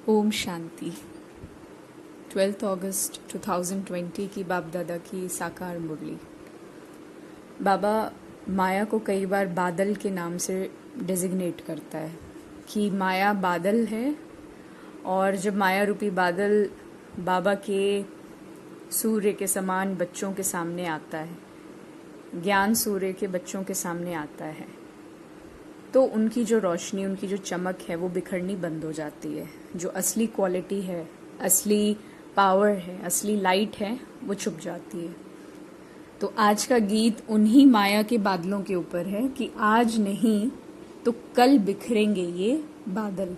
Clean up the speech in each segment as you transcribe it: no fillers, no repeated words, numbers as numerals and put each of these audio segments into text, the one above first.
ओम शांति। 12 अगस्त 2020 की बाप दादा की साकार मुरली। बाबा माया को कई बार बादल के नाम से डेजिग्नेट करता है कि माया बादल है, और जब माया रूपी बादल बाबा के सूर्य के समान बच्चों के सामने आता है, ज्ञान सूर्य के बच्चों के सामने आता है, तो उनकी जो रोशनी, उनकी जो चमक है वो बिखरनी बंद हो जाती है। जो असली क्वालिटी है, असली पावर है, असली लाइट है, वो छुप जाती है। तो आज का गीत उन्हीं माया के बादलों के ऊपर है कि आज नहीं तो कल बिखरेंगे ये बादल।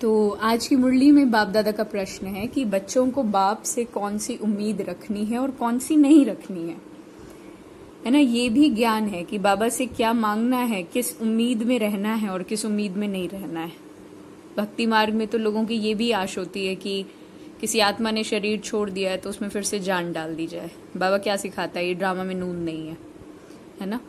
तो आज की मुरली में बाप दादा का प्रश्न है कि बच्चों को बाप से कौन सी उम्मीद रखनी है और कौन सी नहीं रखनी है ना। ये भी ज्ञान है कि बाबा से क्या मांगना है, किस उम्मीद में रहना है और किस उम्मीद में नहीं रहना है। भक्ति मार्ग में तो लोगों की ये भी आश होती है कि किसी आत्मा ने शरीर छोड़ दिया है तो उसमें फिर से जान डाल दी जाए। बाबा क्या सिखाता है, ये ड्रामा में नून नहीं है ना।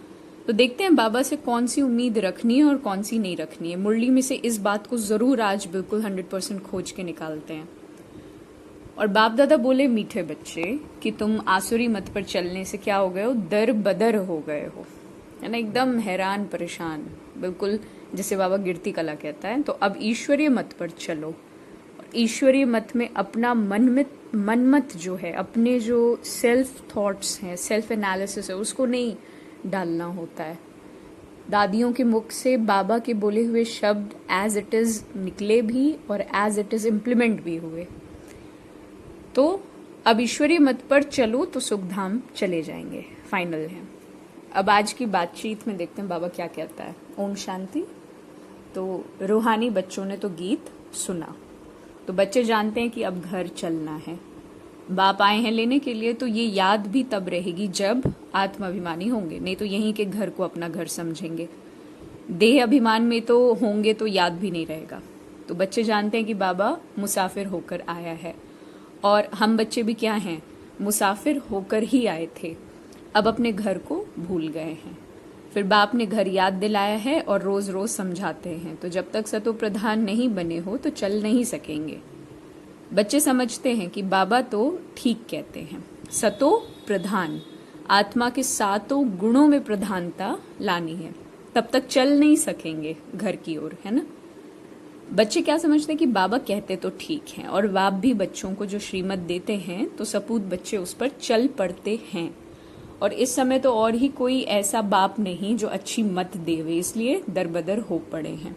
तो देखते हैं बाबा से कौन सी उम्मीद रखनी है और कौन सी नहीं रखनी है। मुरली में से इस बात को जरूर आज बिल्कुल 100% खोज के निकालते हैं। और बाप दादा बोले, मीठे बच्चे, कि तुम आसुरी मत पर चलने से क्या हो गए हो, दर बदर हो गए हो, है ना। एकदम हैरान परेशान, बिल्कुल जैसे बाबा गिरती कला कहता है। तो अब ईश्वरीय मत पर चलो। और ईश्वरीय मत में अपना मनमत जो है, अपने जो सेल्फ थॉट्स हैं, सेल्फ एनालिसिस है, उसको नहीं डालना होता है। दादियों के मुख से बाबा के बोले हुए शब्द एज इट इज निकले भी और एज इट इज इम्प्लीमेंट भी हुए। तो अब ईश्वरीय मत पर चलो तो सुखधाम चले जाएंगे, फाइनल है। अब आज की बातचीत में देखते हैं बाबा क्या कहता है। ओम शांति। तो रूहानी बच्चों ने तो गीत सुना, तो बच्चे जानते हैं कि अब घर चलना है। बाप आए हैं लेने के लिए, तो ये याद भी तब रहेगी जब आत्माभिमानी होंगे, नहीं तो यहीं के घर को अपना घर समझेंगे। देह अभिमान में तो होंगे तो याद भी नहीं रहेगा। तो बच्चे जानते हैं कि बाबा मुसाफिर होकर आया है, और हम बच्चे भी क्या हैं, मुसाफिर होकर ही आए थे, अब अपने घर को भूल गए हैं। फिर बाप ने घर याद दिलाया है और रोज रोज समझाते हैं। तो जब तक सतो प्रधान नहीं बने हो तो चल नहीं सकेंगे। बच्चे समझते हैं कि बाबा तो ठीक कहते हैं, सतो प्रधान, आत्मा के सातों गुणों में प्रधानता लानी है, तब तक चल नहीं सकेंगे घर की ओर, है ना। बच्चे क्या समझते हैं कि बाबा कहते तो ठीक हैं, और बाप भी बच्चों को जो श्रीमत देते हैं तो सपूत बच्चे उस पर चल पड़ते हैं। और इस समय तो और ही कोई ऐसा बाप नहीं जो अच्छी मत देवे, इसलिए दरबदर हो पड़े हैं।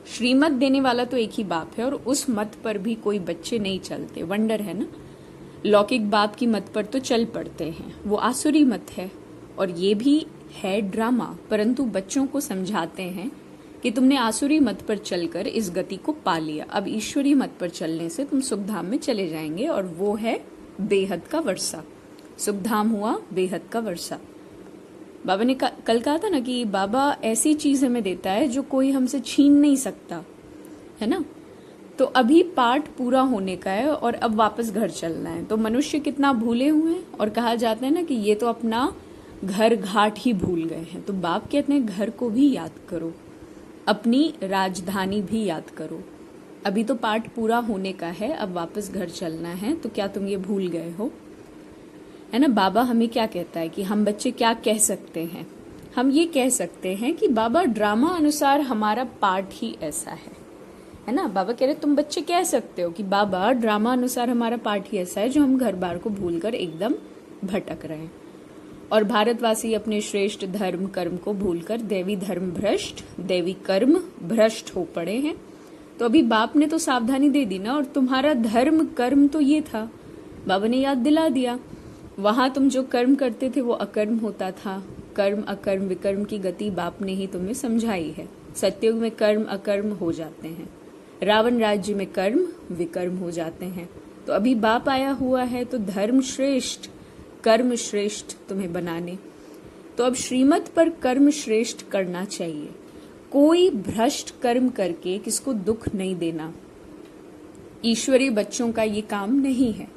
श्रीमत देने वाला तो एक ही बाप है, और उस मत पर भी कोई बच्चे नहीं चलते। वंडर है ना। लौकिक बाप की मत पर तो चल पड़ते हैं, वो आसुरी मत है, और ये भी है ड्रामा। परंतु बच्चों को समझाते हैं कि तुमने आसुरी मत पर चलकर इस गति को पा लिया, अब ईश्वरी मत पर चलने से तुम सुखधाम में चले जाएंगे, और वो है बेहद का वर्षा। सुखधाम हुआ बेहद का वर्षा। बाबा ने कल कहा था ना कि बाबा ऐसी चीज हमें देता है जो कोई हमसे छीन नहीं सकता, है ना। तो अभी पाठ पूरा होने का है और अब वापस घर चलना है। तो मनुष्य कितना भूले हुए हैं, और कहा जाता है ना कि ये तो अपना घर घाट ही भूल गए हैं। तो बाप कहते हैं घर को भी याद करो, अपनी राजधानी भी याद करो। अभी तो पाठ पूरा होने का है, अब वापस घर चलना है, तो क्या तुम ये भूल गए हो, है ना। बाबा हमें क्या कहता है कि हम बच्चे क्या कह सकते हैं। हम ये कह सकते हैं कि बाबा ड्रामा अनुसार हमारा पाठ ही ऐसा है ना। बाबा कह रहे तुम बच्चे कह सकते हो कि बाबा ड्रामा अनुसार हमारा पाठ ही ऐसा है जो हम घर बार को भूलकर एकदम भटक रहे हैं। और भारतवासी अपने श्रेष्ठ धर्म कर्म को भूलकर देवी धर्म भ्रष्ट, देवी कर्म भ्रष्ट हो पड़े हैं। तो अभी बाप ने तो सावधानी दे दी ना, और तुम्हारा धर्म कर्म तो ये था, बाबा ने याद दिला दिया। वहां तुम जो कर्म करते थे वो अकर्म होता था। कर्म अकर्म विकर्म की गति बाप ने ही तुम्हें समझाई है। सत्ययुग में कर्म अकर्म हो जाते हैं, रावण राज्य में कर्म विकर्म हो जाते हैं। तो अभी बाप आया हुआ है तो धर्म श्रेष्ठ कर्म श्रेष्ठ तुम्हें बनाने। तो अब श्रीमत पर कर्म श्रेष्ठ करना चाहिए। कोई भ्रष्ट कर्म करके किसको दुख नहीं देना, ईश्वरीय बच्चों का ये काम नहीं है।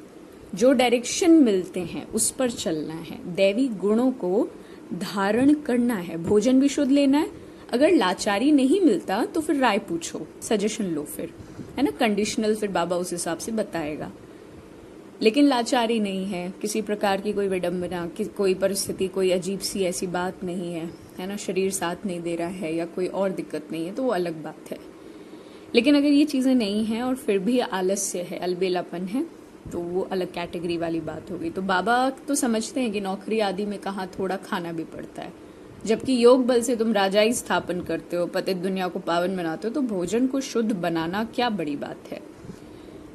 जो डायरेक्शन मिलते हैं उस पर चलना है, दैवी गुणों को धारण करना है, भोजन भी शुद्ध लेना है, अगर लाचारी नहीं मिलता तो फिर राय पूछो, सजेशन लो, फिर है ना, कंडीशनल, फिर बाबा उस हिसाब से बताएगा। लेकिन लाचारी नहीं है, किसी प्रकार की कोई विडंबना, कोई परिस्थिति, कोई अजीब सी ऐसी बात नहीं है ना, शरीर साथ नहीं दे रहा है या कोई और दिक्कत नहीं है, तो वो अलग बात है। लेकिन अगर ये चीजें नहीं हैं और फिर भी आलस्य है, अलबेलापन है, तो वो अलग कैटेगरी वाली बात होगी। तो बाबा तो समझते हैं कि नौकरी आदि में कहाँ थोड़ा खाना भी पड़ता है, जबकि योग बल से तुम राजाई स्थापन करते हो, पतित दुनिया को पावन बनाते हो, तो भोजन को शुद्ध बनाना क्या बड़ी बात है।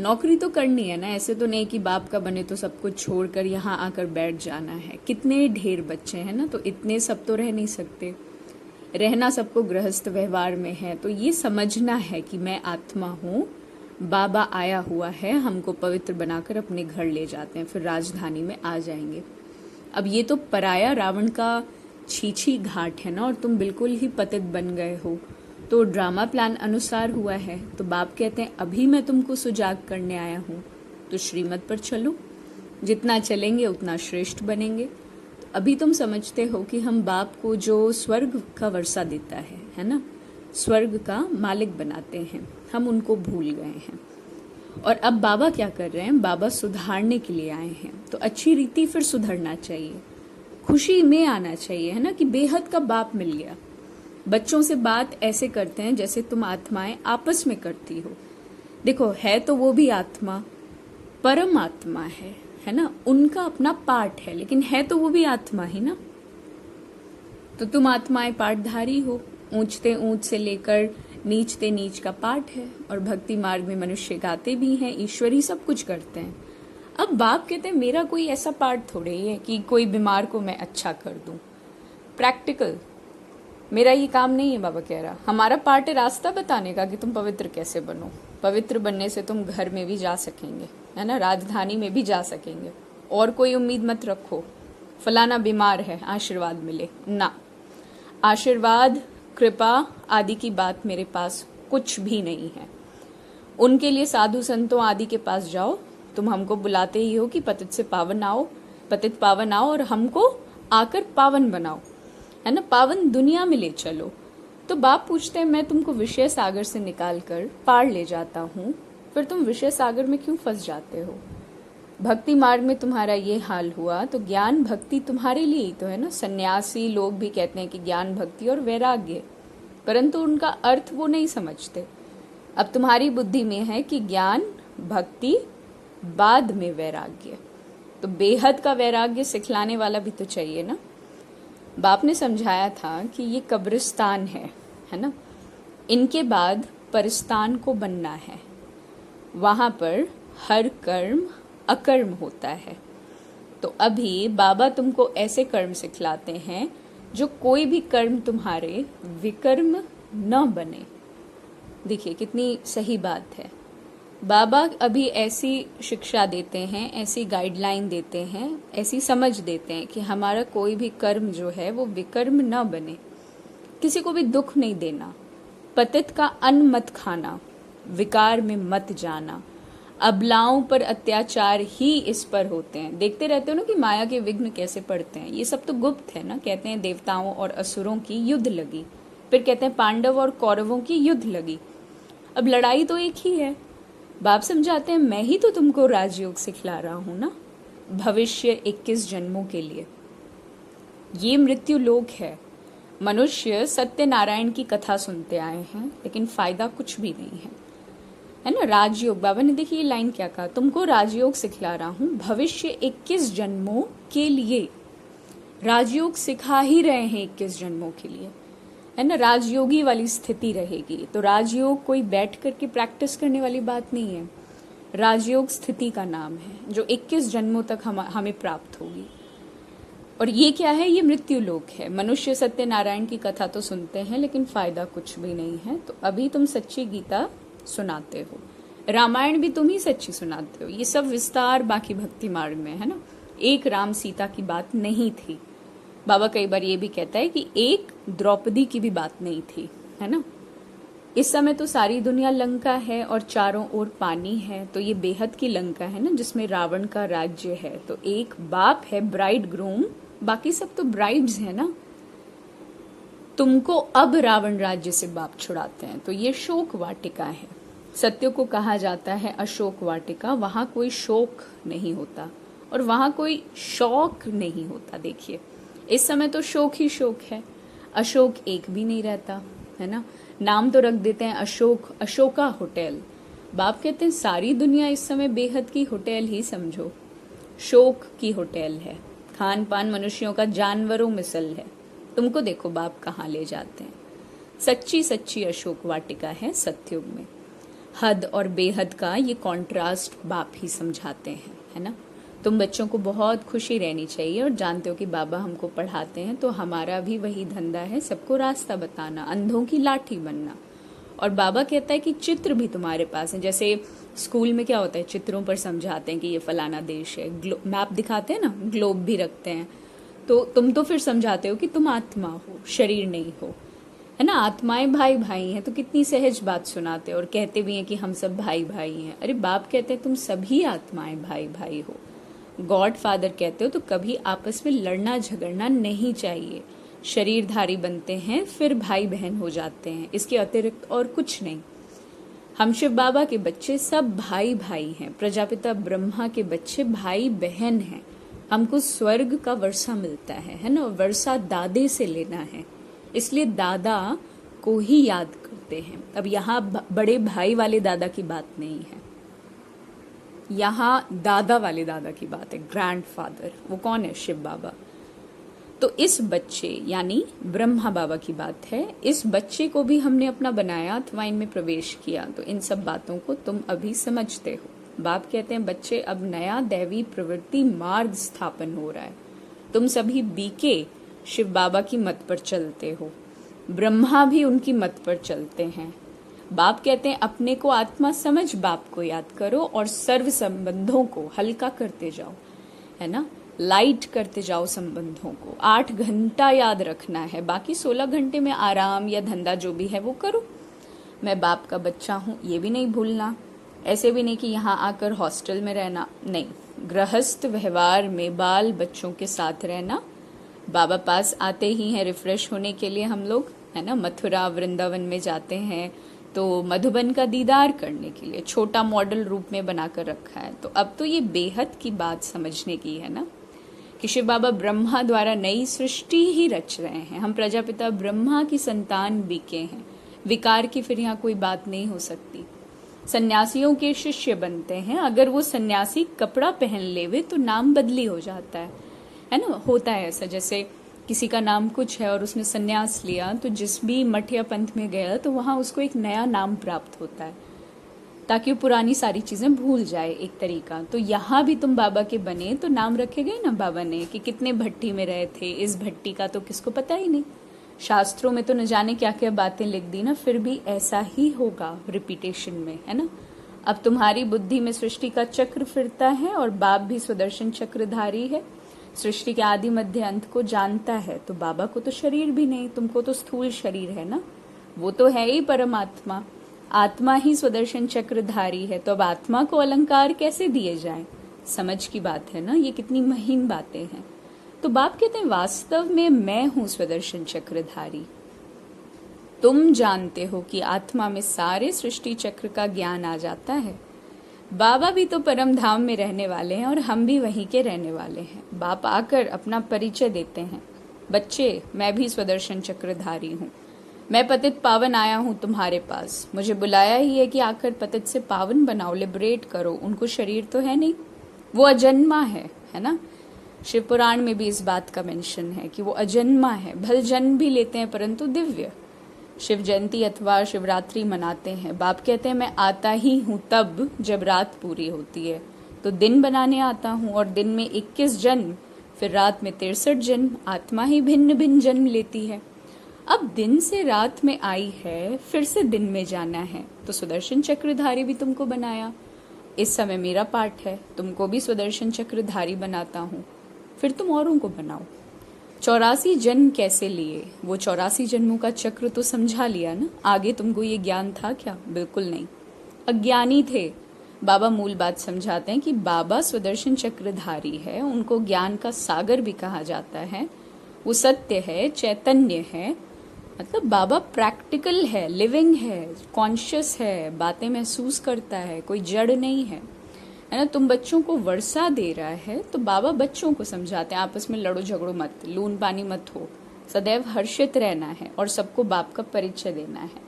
नौकरी तो करनी है ना, ऐसे तो नहीं कि बाप का बने तो सब कुछ छोड़कर यहाँ आकर बैठ जाना है। कितने ढेर बच्चे हैं ना, तो इतने सब तो रह नहीं सकते, रहना सबको गृहस्थ व्यवहार में है। तो ये समझना है कि मैं आत्मा हूँ, बाबा आया हुआ है, हमको पवित्र बनाकर अपने घर ले जाते हैं, फिर राजधानी में आ जाएंगे। अब ये तो पराया रावण का छीछी घाट है ना, और तुम बिल्कुल ही पतित बन गए हो, तो ड्रामा प्लान अनुसार हुआ है। तो बाप कहते हैं अभी मैं तुमको सुजाग करने आया हूँ, तो श्रीमत पर चलो, जितना चलेंगे उतना श्रेष्ठ बनेंगे। तो अभी तुम समझते हो कि हम बाप को जो स्वर्ग का वर्षा देता है ना, स्वर्ग का मालिक बनाते हैं, हम उनको भूल गए हैं। और अब बाबा क्या कर रहे हैं, बाबा सुधारने के लिए आए हैं। तो अच्छी रीति फिर सुधरना चाहिए, खुशी में आना चाहिए, है ना, कि बेहद का बाप मिल गया। बच्चों से बात ऐसे करते हैं जैसे तुम आत्माएं आपस में करती हो। देखो, है तो वो भी आत्मा, परम आत्मा है ना, उनका अपना पार्ट है, लेकिन है तो वो भी आत्मा ही ना। तो तुम आत्माएं पार्टधारी हो, ऊंचते ऊंच से लेकर नीचते नीच का पार्ट है। और भक्ति मार्ग में मनुष्य गाते भी हैं, ईश्वर ही सब कुछ करते हैं। अब बाप कहते हैं मेरा कोई ऐसा पार्ट थोड़े ही है कि कोई बीमार को मैं अच्छा कर दूं, प्रैक्टिकल मेरा ये काम नहीं है। बाबा कह रहा हमारा पार्ट है रास्ता बताने का कि तुम पवित्र कैसे बनो। पवित्र बनने से तुम घर में भी जा सकेंगे, है ना, राजधानी में भी जा सकेंगे। और कोई उम्मीद मत रखो फलाना बीमार है आशीर्वाद मिले ना, आशीर्वाद कृपा आदि की बात मेरे पास कुछ भी नहीं है। उनके लिए साधु संतों आदि के पास जाओ, तुम हमको बुलाते ही हो कि पतित से पावन आओ, पतित पावन आओ, और हमको आकर पावन बनाओ, है ना, पावन दुनिया में ले चलो। तो बाप पूछते हैं मैं तुमको विषय सागर से निकाल कर पार ले जाता हूँ, फिर तुम विषय सागर में क्यों फंस जाते हो। भक्ति मार्ग में तुम्हारा ये हाल हुआ तो ज्ञान भक्ति तुम्हारे लिए ही तो है ना। सन्यासी लोग भी कहते हैं कि ज्ञान भक्ति और वैराग्य, परंतु उनका अर्थ वो नहीं समझते। अब तुम्हारी बुद्धि में है कि ज्ञान भक्ति बाद में वैराग्य, तो बेहद का वैराग्य सिखलाने वाला भी तो चाहिए ना। बाप ने समझाया था कि ये कब्रिस्तान है ना, इनके बाद परिस्तान को बनना है, वहां पर हर कर्म अकर्म होता है। तो अभी बाबा तुमको ऐसे कर्म सिखलाते हैं जो कोई भी कर्म तुम्हारे विकर्म न बने। देखिए कितनी सही बात है। बाबा अभी ऐसी शिक्षा देते हैं, ऐसी गाइडलाइन देते हैं, ऐसी समझ देते हैं कि हमारा कोई भी कर्म जो है वो विकर्म न बने, किसी को भी दुख नहीं देना, पतित का अन्न मत खाना, विकार में मत जाना, अबलाओं पर अत्याचार ही इस पर होते हैं। देखते रहते हो ना कि माया के विघ्न कैसे पड़ते हैं। ये सब तो गुप्त है ना। कहते हैं देवताओं और असुरों की युद्ध लगी, फिर कहते हैं पांडव और कौरवों की युद्ध लगी। अब लड़ाई तो एक ही है। बाप समझाते हैं मैं ही तो तुमको राजयोग सिखला रहा हूं ना, भविष्य 21 जन्मों के लिए। ये मृत्यु लोक है। मनुष्य सत्यनारायण की कथा सुनते आए हैं, लेकिन फायदा कुछ भी नहीं है ना। राजयोग, बाबा ने देखिए ये लाइन क्या कहा, तुमको राजयोग सिखला रहा हूं भविष्य 21 जन्मों के लिए। राजयोग सिखा ही रहे हैं 21 जन्मों के लिए, है ना। राजयोगी वाली स्थिति रहेगी। तो राजयोग कोई बैठ करके प्रैक्टिस करने वाली बात नहीं है। राजयोग स्थिति का नाम है जो 21 जन्मों तक हमें प्राप्त होगी। और ये क्या है, ये मृत्यु लोक है। मनुष्य सत्यनारायण की कथा तो सुनते हैं लेकिन फायदा कुछ भी नहीं है। तो अभी तुम सच्ची गीता सुनाते हो, रामायण भी तुम ही सच्ची सुनाते हो। ये सब विस्तार बाकी भक्ति मार्ग में है ना। एक राम सीता की बात नहीं थी। बाबा कई बार ये भी कहता है कि एक द्रौपदी की भी बात नहीं थी, है ना। इस समय तो सारी दुनिया लंका है और चारों ओर पानी है। तो ये बेहद की लंका है ना, जिसमें रावण का राज्य है। तो एक बाप है ब्राइड ग्रूम, बाकी सब तो ब्राइड्स है ना। तुमको अब रावण राज्य से बाप छुड़ाते हैं। तो ये शोक वाटिका है। सत्य को कहा जाता है अशोक वाटिका। वहां कोई शोक नहीं होता और वहां कोई शौक नहीं होता। देखिए इस समय तो शोक ही शोक है, अशोक एक भी नहीं रहता है ना। नाम तो रख देते हैं अशोक, अशोका होटल। बाप कहते हैं सारी दुनिया इस समय बेहद की होटल ही समझो, शोक की होटल है। खान पान मनुष्यों का जानवरों मिसल है। तुमको देखो बाप कहाँ ले जाते हैं। सच्ची सच्ची अशोक वाटिका है सतयुग में। हद और बेहद का ये कॉन्ट्रास्ट बाप ही समझाते हैं, है ना। तुम बच्चों को बहुत खुशी रहनी चाहिए और जानते हो कि बाबा हमको पढ़ाते हैं तो हमारा भी वही धंधा है, सबको रास्ता बताना, अंधों की लाठी बनना। और बाबा कहता है कि चित्र भी तुम्हारे पास है। जैसे स्कूल में क्या होता है, चित्रों पर समझाते हैं कि ये फलाना देश है, मैप दिखाते हैं ना, ग्लोब भी रखते हैं। तो तुम तो फिर समझाते हो कि तुम आत्मा हो, शरीर नहीं हो, है ना। आत्माएं भाई भाई हैं, तो कितनी सहज बात सुनाते हो और कहते भी हैं कि हम सब भाई भाई हैं। अरे बाप कहते हैं तुम सभी आत्माएं भाई भाई हो। गॉड फादर कहते हो तो कभी आपस में लड़ना झगड़ना नहीं चाहिए। शरीरधारी बनते हैं फिर भाई बहन हो जाते हैं, इसके अतिरिक्त और कुछ नहीं। हम शिव बाबा के बच्चे सब भाई भाई हैं, प्रजापिता ब्रह्मा के बच्चे भाई बहन हैं। हमको स्वर्ग का वर्षा मिलता है ना। वर्षा दादे से लेना है, इसलिए दादा को ही याद करते हैं। अब यहाँ बड़े भाई वाले दादा की बात नहीं है, यहाँ दादा वाले दादा की बात है, ग्रैंडफादर। वो कौन है? शिव बाबा। तो इस बच्चे यानी ब्रह्मा बाबा की बात है, इस बच्चे को भी हमने अपना बनाया अथवा इनमें प्रवेश किया। तो इन सब बातों को तुम अभी समझते हो। बाप कहते हैं बच्चे अब नया दैवी प्रवृत्ति मार्ग स्थापन हो रहा है। तुम सभी बीके शिव बाबा की मत पर चलते हो, ब्रह्मा भी उनकी मत पर चलते हैं। बाप कहते हैं अपने को आत्मा समझ बाप को याद करो और सर्व संबंधों को हल्का करते जाओ, है ना। लाइट करते जाओ संबंधों को। 8 घंटा याद रखना है, बाकी 16 घंटे में आराम या धंधा जो भी है वो करो। मैं बाप का बच्चा हूँ ये भी नहीं भूलना। ऐसे भी नहीं कि यहाँ आकर हॉस्टल में रहना, नहीं। गृहस्थ व्यवहार में बाल बच्चों के साथ रहना। बाबा पास आते ही हैं रिफ्रेश होने के लिए हम लोग, है ना। मथुरा वृंदावन में जाते हैं तो मधुबन का दीदार करने के लिए छोटा मॉडल रूप में बनाकर रखा है। तो अब तो ये बेहद की बात समझने की है ना कि शिव बाबा ब्रह्मा द्वारा नई सृष्टि ही रच रहे हैं। हम प्रजापिता ब्रह्मा की संतान बीके हैं। विकार की फिर यहाँ कोई बात नहीं हो सकती। सन्यासियों के शिष्य बनते हैं। अगर वो सन्यासी कपड़ा पहन लेवे तो नाम बदली हो जाता है ना। होता है ऐसा, जैसे किसी का नाम कुछ है और उसने सन्यास लिया तो जिस भी मठ या पंथ में गया तो वहां उसको एक नया नाम प्राप्त होता है ताकि वो पुरानी सारी चीजें भूल जाए, एक तरीका। तो यहाँ भी तुम बाबा के बने तो नाम रखे गए ना बाबा ने कि कितने भट्टी में रहे थे। इस भट्टी का तो किसको पता ही नहीं। शास्त्रों में तो न जाने क्या क्या बातें लिख दी ना, फिर भी ऐसा ही होगा रिपीटेशन में, है ना। अब तुम्हारी बुद्धि में सृष्टि का चक्र फिरता है और बाप भी स्वदर्शन चक्रधारी है, सृष्टि के आदि मध्य अंत को जानता है। तो बाबा को तो शरीर भी नहीं, तुमको तो स्थूल शरीर है ना। वो तो है ही परमात्मा, आत्मा ही स्वदर्शन चक्रधारी है। तो अब आत्मा को अलंकार कैसे दिए जाए, समझ की बात है ना। ये कितनी महीन बातें हैं। तो बाप कहते हैं वास्तव में मैं हूं स्वदर्शन चक्रधारी। तुम जानते हो कि आत्मा में सारे सृष्टि चक्र का ज्ञान आ जाता है। बाबा भी तो परम धाम में रहने वाले हैं और हम भी वहीं के रहने वाले हैं। बाप आकर अपना परिचय देते हैं, बच्चे मैं भी स्वदर्शन चक्रधारी हूँ। मैं पतित पावन आया हूँ तुम्हारे पास। मुझे बुलाया ही है कि आकर पतित से पावन बनाओ, लिबरेट करो। उनको शरीर तो है नहीं, वो अजन्मा है ना। शिव पुराण में भी इस बात का मेंशन है कि वो अजन्मा है। भल जन्म भी लेते हैं परंतु दिव्य। शिव जयंती अथवा शिवरात्रि मनाते हैं। बाप कहते हैं मैं आता ही हूँ तब जब रात पूरी होती है। तो दिन बनाने आता हूँ और दिन में 21 जन्म, फिर रात में 63 जन्म। आत्मा ही भिन्न भिन्न जन्म लेती है। अब दिन से रात में आई है, फिर से दिन में जाना है। तो सुदर्शन चक्रधारी भी तुमको बनाया। इस समय मेरा पाठ है, तुमको भी सुदर्शन चक्रधारी बनाता हूँ, फिर तुम औरों को बनाओ। 84 जन्म कैसे लिए, वो 84 जन्मों का चक्र तो समझा लिया ना। आगे तुमको ये ज्ञान था क्या? बिल्कुल नहीं, अज्ञानी थे। बाबा मूल बात समझाते हैं कि बाबा सुदर्शन चक्रधारी है, उनको ज्ञान का सागर भी कहा जाता है। वो सत्य है, चैतन्य है, मतलब बाबा प्रैक्टिकल है, लिविंग है, कॉन्शियस है, बातें महसूस करता है, कोई जड़ नहीं है ना। तुम बच्चों को वर्षा दे रहा है तो बाबा बच्चों को समझाते हैं आपस में लड़ो झगड़ो मत, लून पानी मत हो, सदैव हर्षित रहना है और सबको बाप का परिचय देना है।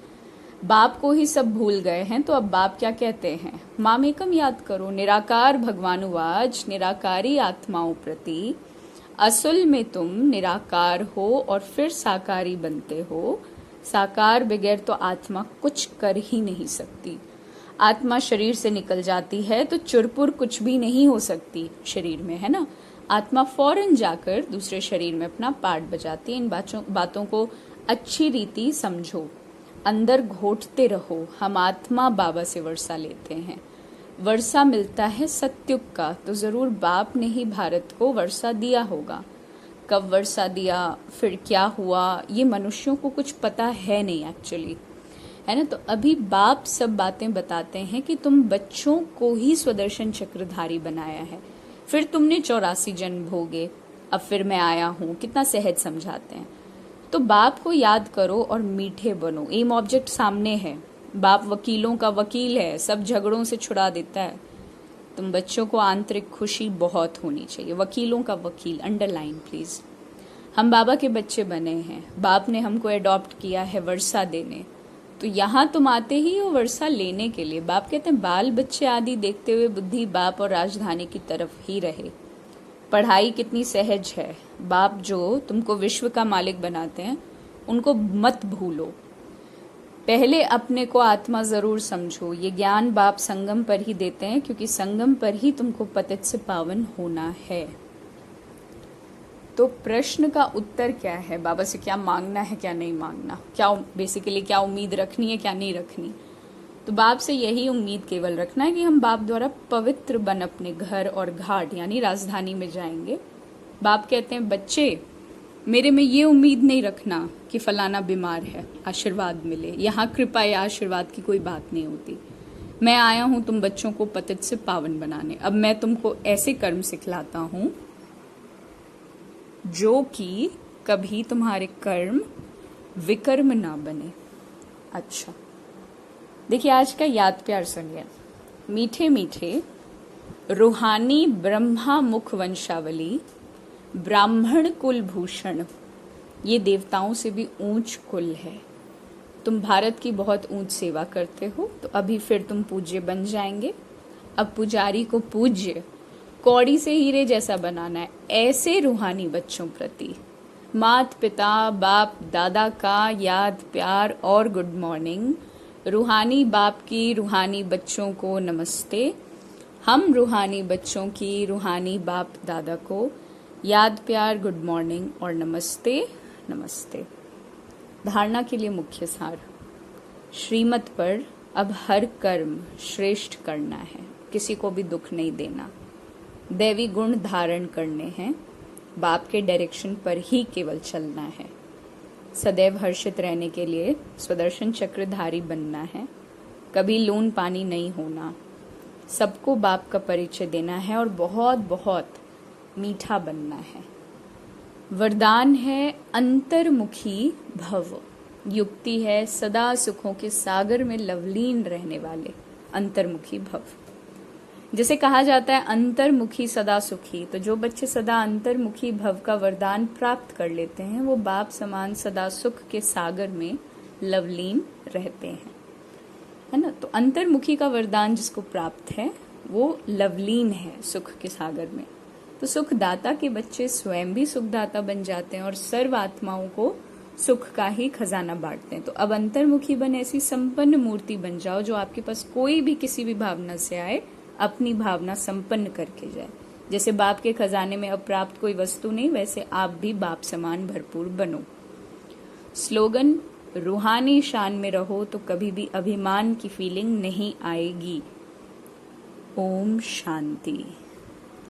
बाप को ही सब भूल गए हैं तो अब बाप क्या कहते हैं, मामेकम याद करो, निराकार भगवानुवाच, निराकारी आत्माओं प्रति, असल में तुम निराकार हो और फिर साकारी बनते हो। साकार बगैर तो आत्मा कुछ कर ही नहीं सकती। आत्मा शरीर से निकल जाती है तो चुरपुर कुछ भी नहीं हो सकती शरीर में, है ना। आत्मा फौरन जाकर दूसरे शरीर में अपना पार्ट बजाती है। इन बातों को अच्छी रीति समझो, अंदर घोटते रहो। हम आत्मा बाबा से वर्षा लेते हैं, वर्षा मिलता है सत्युग का, तो जरूर बाप ने ही भारत को वर्षा दिया होगा। कब वर्षा दिया, फिर क्या हुआ, ये मनुष्यों को कुछ पता है नहीं एक्चुअली, है ना। तो अभी बाप सब बातें बताते हैं कि तुम बच्चों को ही स्वदर्शन चक्रधारी बनाया है, फिर तुमने 84 जन्म भोगे, अब फिर मैं आया हूं, कितना सहज समझाते हैं। तो बाप को याद करो और मीठे बनो। एम ऑब्जेक्ट सामने है, बाप वकीलों का वकील है, सब झगड़ों से छुड़ा देता है। तुम बच्चों को आंतरिक खुशी बहुत होनी चाहिए, वकीलों का वकील, अंडरलाइन प्लीज। हम बाबा के बच्चे बने हैं, बाप ने हमको अडॉप्ट किया है वर्षा देने, तो यहाँ तुम आते ही हो वर्षा लेने के लिए। बाप कहते हैं बाल बच्चे आदि देखते हुए बुद्धि बाप और राजधानी की तरफ ही रहे। पढ़ाई कितनी सहज है, बाप जो तुमको विश्व का मालिक बनाते हैं उनको मत भूलो। पहले अपने को आत्मा जरूर समझो। ये ज्ञान बाप संगम पर ही देते हैं, क्योंकि संगम पर ही तुमको पतित से पावन होना है। तो प्रश्न का उत्तर क्या है, बाबा से क्या मांगना है क्या नहीं मांगना, क्या बेसिकली क्या उम्मीद रखनी है क्या नहीं रखनी। तो बाप से यही उम्मीद केवल रखना है कि हम बाप द्वारा पवित्र बन अपने घर और घाट यानी राजधानी में जाएंगे। बाप कहते हैं बच्चे मेरे में ये उम्मीद नहीं रखना कि फलाना बीमार है आशीर्वाद मिले, यहाँ कृपा या आशीर्वाद की कोई बात नहीं होती। मैं आया हूं तुम बच्चों को पतित से पावन बनाने। अब मैं तुमको ऐसे कर्म सिखलाता हूं जो कि कभी तुम्हारे कर्म विकर्म ना बने। अच्छा देखिए आज का याद प्यार सुनिए। मीठे मीठे रूहानी ब्रह्मा मुख वंशावली, ब्राह्मण कुल भूषण, ये देवताओं से भी ऊंच कुल है। तुम भारत की बहुत ऊंच सेवा करते हो, तो अभी फिर तुम पूज्य बन जाएंगे। अब पुजारी को पूज्य कौड़ी से हीरे जैसा बनाना है, ऐसे रूहानी बच्चों प्रति मात पिता बाप दादा का याद प्यार और गुड मॉर्निंग। रूहानी बाप की रूहानी बच्चों को नमस्ते। हम रूहानी बच्चों की रूहानी बाप दादा को याद प्यार गुड मॉर्निंग और नमस्ते नमस्ते। धारणा के लिए मुख्य सार, श्रीमत पर अब हर कर्म श्रेष्ठ करना है, किसी को भी दुख नहीं देना, दैवी गुण धारण करने हैं, बाप के डायरेक्शन पर ही केवल चलना है, सदैव हर्षित रहने के लिए स्वदर्शन चक्रधारी बनना है, कभी लून पानी नहीं होना, सबको बाप का परिचय देना है और बहुत बहुत मीठा बनना है। वरदान है अंतर्मुखी भव, युक्ति है सदा सुखों के सागर में लवलीन रहने वाले अंतर्मुखी भव। जैसे कहा जाता है अंतर्मुखी सदा सुखी, तो जो बच्चे सदा अंतर्मुखी भव का वरदान प्राप्त कर लेते हैं वो बाप समान सदा सुख के सागर में लवलीन रहते हैं, है ना। तो अंतर्मुखी का वरदान जिसको प्राप्त है वो लवलीन है सुख के सागर में। तो सुखदाता के बच्चे स्वयं भी सुखदाता बन जाते हैं और सर्व आत्माओं को सुख का ही खजाना बांटते हैं। तो अब अंतर्मुखी बन ऐसी संपन्न मूर्ति बन जाओ जो आपके पास कोई भी किसी भी भावना से आए अपनी भावना संपन्न करके जाए। जैसे बाप के खजाने में अप्राप्त कोई वस्तु नहीं, वैसे आप भी बाप समान भरपूर बनो। स्लोगन, रूहानी शान में रहो तो कभी भी अभिमान की फीलिंग नहीं आएगी। ओम शांति।